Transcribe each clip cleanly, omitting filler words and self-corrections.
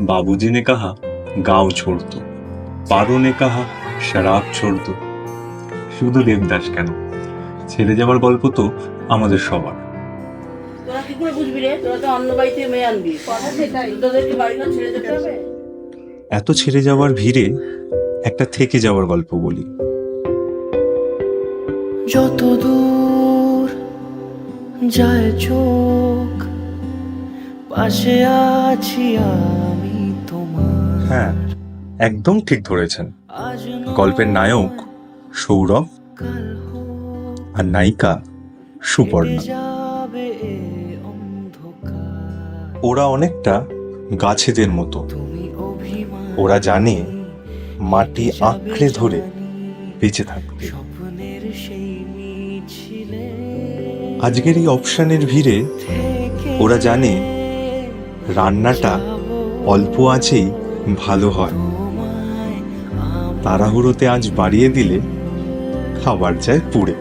बाबूजी ने कहा गांव छोड़ दो, पारो ने कहा शराब छोड़ दो। শুধু দেবদাস কেন, ছেড়ে যাওয়ার গল্প তো আমাদের সবার। তোরা কি করে বুঝবি রে? তোরা তো অন্য বাড়িতে মেয়ে আনবি, কথা সেটাই। তোদের কি বাড়ি না ছেড়ে যেতে হবে? এত ছেড়ে যাওয়ার ভিড়ে একটা থেকে যাওয়ার গল্প বলি। যত দূর যায় চোখ, পাশে আছি আমি তোমার। হ্যাঁ, একদম ঠিক ধরেছেন। গল্পের নায়ক সৌরভ আর নায়িকা সুপর্ণা। ওরা অনেকটা গাছেদের মতো, ওরা জানে মাটি আঁকড়ে ধরে বেঁচে থাকবে। আজকের এই অপশনের ভিড়ে ওরা জানে রান্নাটা অল্প আছেই ভালো হয়। তাড়াহুড়োতে আজ বাড়িয়ে দিলে খাবার যায় পুড়ে।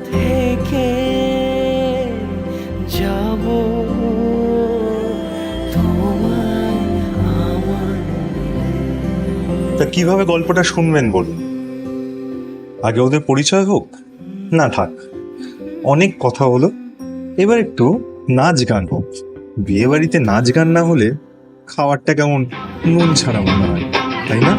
তা কিভাবে গল্পটা শুনবেন বলুন? আগে ওদের পরিচয় হোক না, থাক, অনেক কথা হলো, এবার একটু নাচ গান হোক। বিয়ে বাড়িতে নাচ গান না হলে খাবারটা কেমন নুন ছাড়া মনে হয়, তাই না?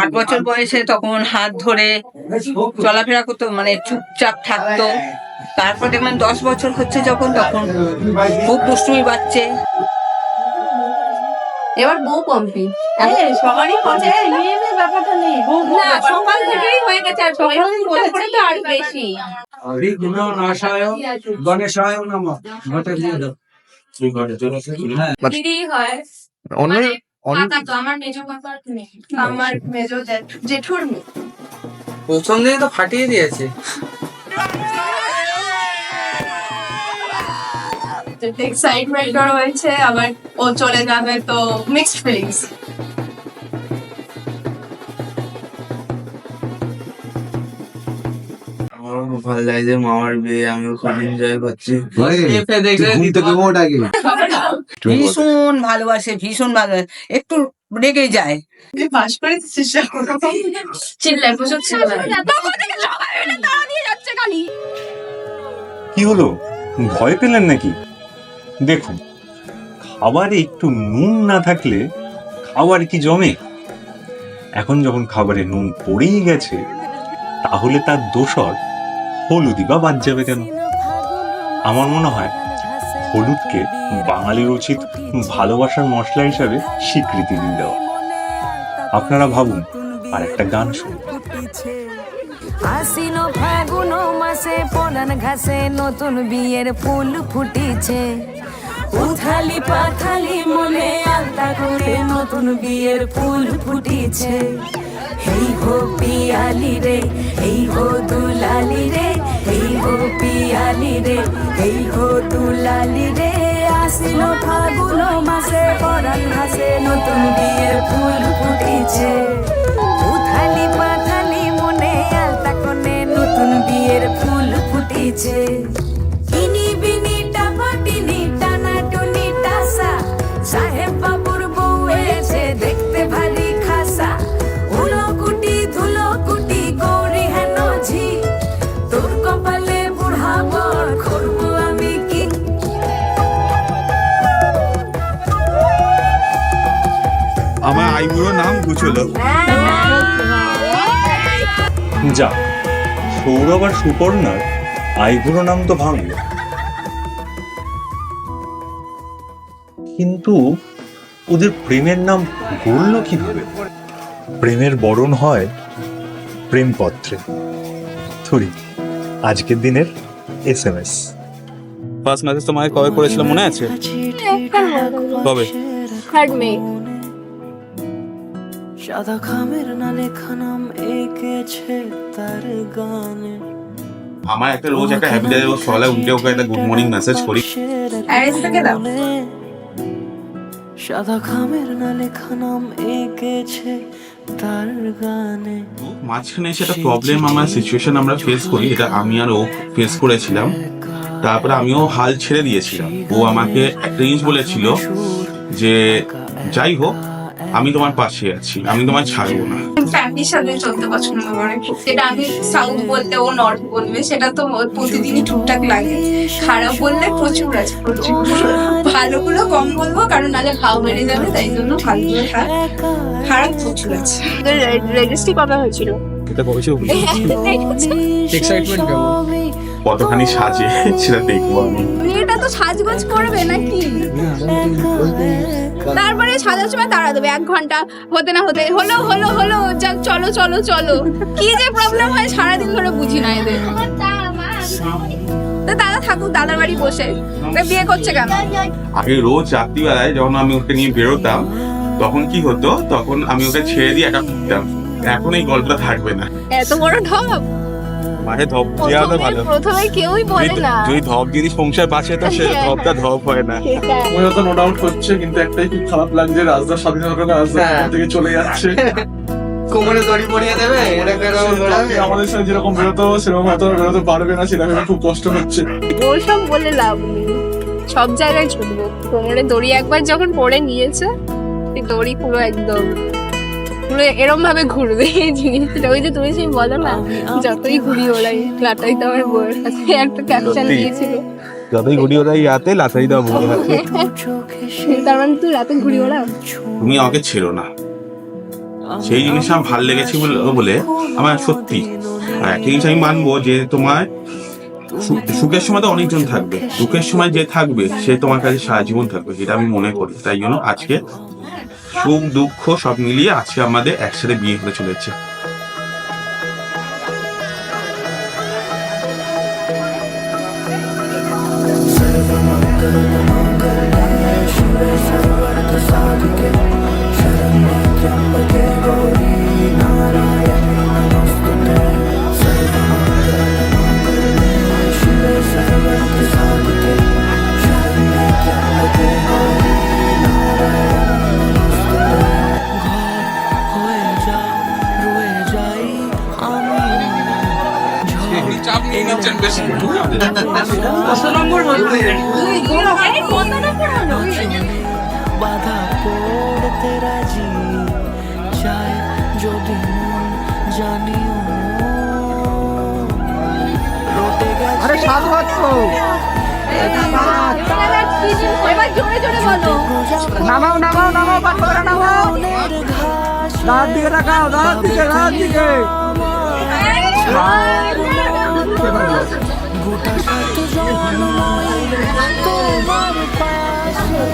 আট বছর বয়সে তখন হাত ধরে চলাফেরা করতো, মানে চুপচাপ থাকতো। তারপর দেখলাম 10 বছর হচ্ছে যখন, তখন খুব দুষ্টুমি বাচ্চে। এবার বউ কমপ্লি সবারই হচ্ছে, ব্যাপারটা নেই, না সকাল থেকেই হয়ে গেছে, আর সকাল থেকে তো আর বেশি। গণেশায় নমঃ। দিদি হয় অনেক কাকা তো আমার মেজো কাকার মেয়ে, আমার মেজো জেঠুর মেয়ে। প্রথম দিনে তো ফাটিয়ে দিয়েছে। এক্সাইটমেন্ট রয়েছে, আবার ও চলে যাবে, তো মিক্সড ফিলিংস। আমারও খুব ভালো লাগছে, মামার বিয়ে আমিও খুব এনজয় করছি। ভীষণ ভালোবাসে, ভীষণ ভালোবাসে, একটু রেগে যায়। পাস করে চিল্লায়, প্রচুর চিল্লায়। কি হলো, ভয় পেলেন নাকি? দেখুন, খাবারে একটু নুন না থাকলে খাবার কি জমে? এখন যখন খাবারে নুন পড়েই গেছে, তাহলে তার দোসর হলুদই বা বাদ যাবে কেন? আমার মনে হয় হলুদকে বাঙালির উচিত ভালোবাসার মশলা হিসাবে স্বীকৃতি দিয়ে দেওয়া। আপনারা ভাবুন, আর একটা গান শুনুন। আশ্বিন ফাগুন মাসে পরান ঘাসে নতুন বিয়ের ফুল ফুটিছে, উথালি পাথালি মনে আলতা করে নতুন বিয়ের ফুল ফুটিছে। এই হো পিয়ালি রে, এই হো দুলালি রে, এই হো পিয়ালি রে, এই হো দুলালি রে। আশ্বিন মাসে পরাণ ঘাসে নতুন বিয়ের ফুল ফুটেছে উথালি পাথালি মনে আলতা কোণে নতুন বিয়ের ফুল ফুটেছে ইনি বিনি টাপাটিনি টানা টুনি টাসা সাহেব বাবুর বউ এসে দেখতে ভারী খাসা উলো কুটি ধুলো কুটি গৌরী হেন ঝি তোর কপালে বুড়া বর করবো আমি কি আমার আইবুড়ো নাম গুছলো। যা, সৌরভ আর সুপর্ণার আইবুড়ো নাম তো ভাঙল, কিন্তু ওদের প্রেমের নাম গড়ল কিভাবে? প্রেমের বরণ হয় প্রেমপত্রে। থুরি আজকের দিনের SMS। ফার্স্ট মেসেজ তোমাকে কবে করেছিলাম মনে আছে? কবে? থার্ড মে। সাদা খামের না লেখা নাম এঁকেছে তার গানে। আমার একটা রোজ একটা হ্যাবিট আছে, সকালে উঠে ওকে একটা গুড মর্নিং মেসেজ করি। সাদা খামের না লেখা নাম এঁকেছে তার গানে। মাঝখানে এসে একটা প্রবলেম, আমার সিচুয়েশন আমরা ফেস করি, এটা আমি আর ও ফেস করেছিলাম। তারপরে আমিও হাল ছেড়ে দিয়েছিলাম। ও আমাকে একটা জিনিস বলেছিল যে যাই হোক আমি তোমার পাশে আছি, আমি তোমায় ছাড়বো না। ফ্যামিলির সাথে চলতে পছন্দ করে, যেটা আমি সাউথ বলতে ও নর্থ বলবে, সেটা তো ওর প্রতিদিনই টুকটাক লাগে। খারাপ বললে প্রচুর আছে, প্রচুর। ভালোগুলো কম বলবো, কারণ নাহলে ভাও বেড়ে যাবে, তাই জন্য ভালোগুলো থাক। খারাপ প্রচুর আছে। রেজিস্ট্রি কবে হয়েছিল? এটা করেছিল এক্সাইটমেন্ট কেমন, কতখানি সাজে সেটা দেখবো আমি। মেয়েটা তো সাজগোজ করবে নাকি, তারপরে সাজার সময় তাড়া দেবে 1 ঘন্টা হতে না হতে, হলো হলো হলো যাক চলো চলো চলো। কি যে প্রবলেম হয় সারাদিন ধরে বুঝি না এদের। তো দাদা থাকুক দাদার বাড়ি বসে, বিয়ে করছে কেন? আগে রোজ রাত্রিবেলায় যখন আমি ওকে নিয়ে বেরোতাম তখন কি হতো, তখন আমি ওকে ছেড়ে দিয়ে একা ফিরতাম। এখন এই গল্পটা থাকবে না। এত বড় ঢপ মাঠে ধপ দেওয়া ভালো, প্রথমে কেউই বলে না। যদি ধপ দিয়ে সংসার বাঁচে তো সে ধপটা ধপ হয় না। ওরা তো নো ডাউট হচ্ছে, কিন্তু একটাই খুব খারাপ লাগছে, রাজদা স্বাধীনতা রাজদা থেকে চলে যাচ্ছে। কোমরে দড়ি পরিয়ে দেবে, আমাদের সাথে যেরকম বেরোতো সেরকম হয়তো বেরোতে পারবে না, সেটা ভেবে খুব কষ্ট হচ্ছে। ওসব বলে লাভ নেই, সব জায়গায় ছুটবো। কোমরে দড়ি একবার যখন পরে নিয়েছে, সেই দড়ি পুরো একদম পুরো এরম ভাবে ঘুরবে এই জিনিসটা। ওই যে তুমি সেই বলো না, যতই ঘুরি ওড়াই লাটাই তো আমার বউয়ের কাছে একটা ক্যাপশন দিয়েছিল, যতই ঘুরি ওরাই রাতে লাথাই দেওয়া বলে আছে। তার মানে তুই রাতে ঘুরি ওড়াও। তুমি আমাকে ছেড়ো না, সেই জিনিসটা আমার ভালো লেগেছে বলে আমার সত্যি। আর একটা জিনিস আমি মানবো যে তোমার সুখের সময় তো অনেকজন থাকবে, দুঃখের সময় যে থাকবে সে তোমার কাছে সারা জীবন থাকবে, যেটা আমি মনে করি। তাই জন্য আজকে সুখ দুঃখ সব মিলিয়ে আজকে আমাদের একসাথে বিয়ে হতে চলেছে। বাধা পড়তে রাজি চায় যদি মন জানিও রোটে গেছে। আরে সাত বাচ্চ এবার জোরে জোরে বলো। নামাও নামাও নামাও, পাথরে নামাও, রাত দিকে রাখাও, রাত দিকে রাত দিকে। গোটা সাত জন্ম তোমার পাশে।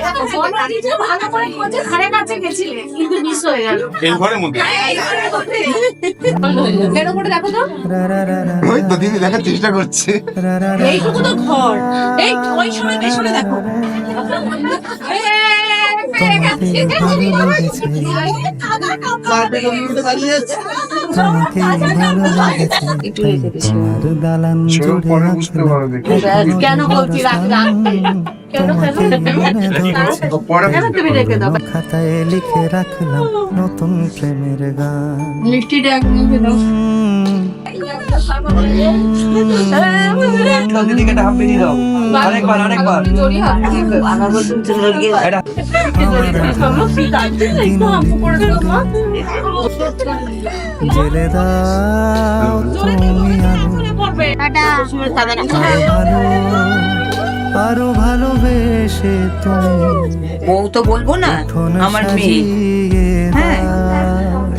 ভালো করে খোঁজে ধারে কাছে গেছিলে কিন্তু মিস হয়ে গেল। এই ঘরের মধ্যে এর উপরে দেখো তো, ওই তো দিদি দেখার চেষ্টা করছে। এইটুকু তো ঘর। এই ওই সময় পেছনে দেখো। কেন বলছি তুমি রেখে দাও খাতায় লিখে রাখলাম নতুন প্রেমের গান। মিষ্টিটা এক মুখে দাও। দিদিকে একটা হাফ বেরিয়ে দাও, আরেকবার আরেকবার। জড়ি হাত জেলে দাও তুমি আরো ভালোবেসে তুমি বউ তো বলবো না, আমার মেয়ে। হ্যাঁ,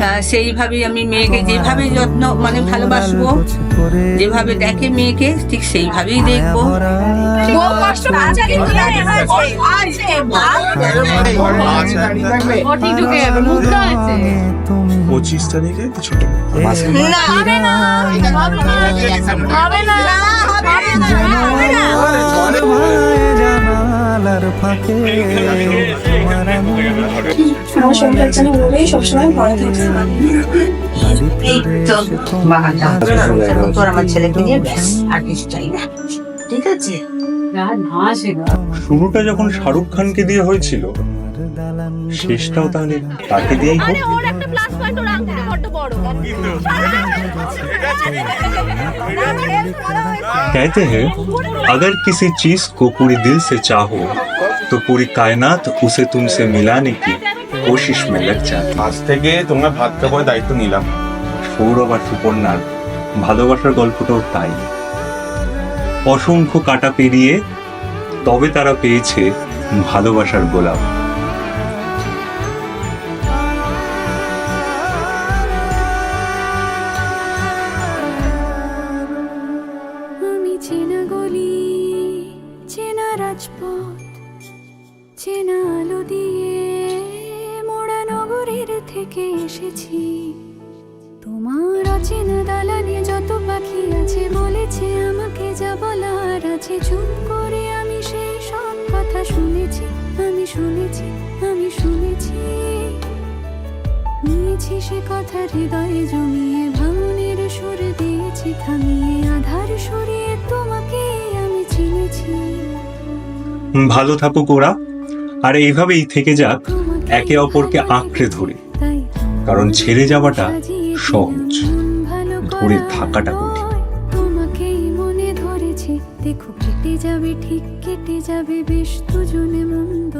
তা সেইভাবেই আমি মেয়েকে যেভাবে যত্ন মানে ভালোবাসবো, যেভাবে দেখে মেয়েকে ঠিক সেইভাবেই দেখবো। বউ কষ্ট আছে কিন্তু আছে বটি ঢুকে যাবে, মুখটা আছে। 25 তারিখে ছোট না হবে না, হবে না, জানালার ফাঁকে আমার সংসার জানি বলেই সবসময় ভয় থাকছে। তোর আমার ছেলেকে নিয়ে ব্যাস, আর কিছু চাই না, ঠিক আছে? শুরুটা যখন শাহরুখ খানকে দিয়ে হয়েছিল, শেষটাও তাহলে তাকে দিয়েই হোক। कहते हैं अगर किसी चीज को पूरी दिल से चाहो तो पूरी कायनात उसे तुमसे मिलाने की कोशिश में लग जाती है। আজ থেকে তোমরা ভাত খাওয়ার দায়িত্ব নিলাম। সৌরভ আর সুপর্ণার ভালোবাসার গল্পটাও তাই। অসংখ্য কাটা পেরিয়ে তবে তারা পেয়েছে ভালোবাসার গোলাপ। আমি চেনা গলি, চেনা রাজপথ, চেনা আলো দিয়ে মোড়া নগরের থেকে এসেছি। তোমার অচেনা দালানে যত পাখি আছে বলেছে আমাকে যা বলার আছে, চুপ করে আমি সেই সব কথা শুনেছি, আমি শুনেছি, আমি শুনেছি। নিয়েছি সে কথা হৃদয়ে জমিয়ে, ভাঙনের সুর দিয়েছি থামিয়ে, আধার সরিয়ে তোমাকে আমি চিনেছি। ভালো থাকুক ওরা, আর এইভাবেই থেকে যাক একে অপরকে আঁকড়ে ধরে, কারণ ছেড়ে যাওয়াটা সহজ, ধরে থাকাটা কঠিন। তোমাকেই মনে ধরেছে, দেখো কেটে যাবে, ঠিক কেটে যাবে বেশ দুজনে মন্দ